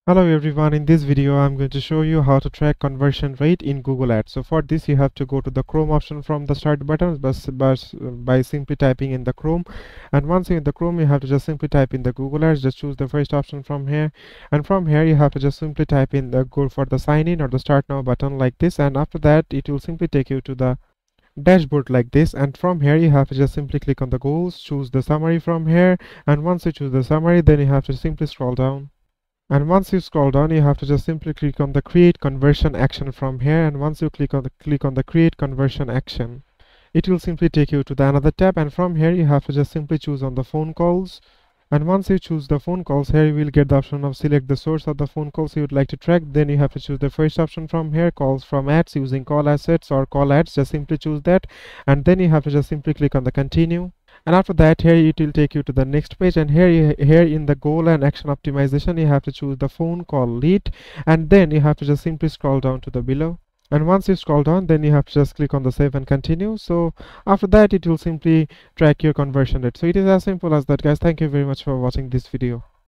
Hello everyone, in this video I'm going to show you how to track conversion rate in Google Ads. So for this you have to go to the Chrome option from the start button by simply typing in the Chrome, and once you're in the Chrome you have to just simply type in the Google Ads. Just choose the first option from here, and from here you have to just simply type in the go for the sign in or the start now button like this, and after that it will simply take you to the dashboard like this, and from here you have to just simply click on the goals, choose the summary from here, and once you choose the summary then you have to simply scroll down. And once you scroll down you have to just simply click on the create conversion action from here, and once you click on the create conversion action, it will simply take you to the another tab, and from here you have to just simply choose on the phone calls. And once you choose the phone calls, here you will get the option of select the source of the phone calls you would like to track. Then you have to choose the first option from here, calls from ads using call assets or call ads. Just simply choose that, and then you have to just simply click on the continue. And after that here it will take you to the next page, and here in the goal and action optimization you have to choose the phone call lead, and then you have to just simply scroll down to the below. And once you scroll down then you have to just click on the save and continue. So after that it will simply track your conversion rate. So it is as simple as that, guys. Thank you very much for watching this video.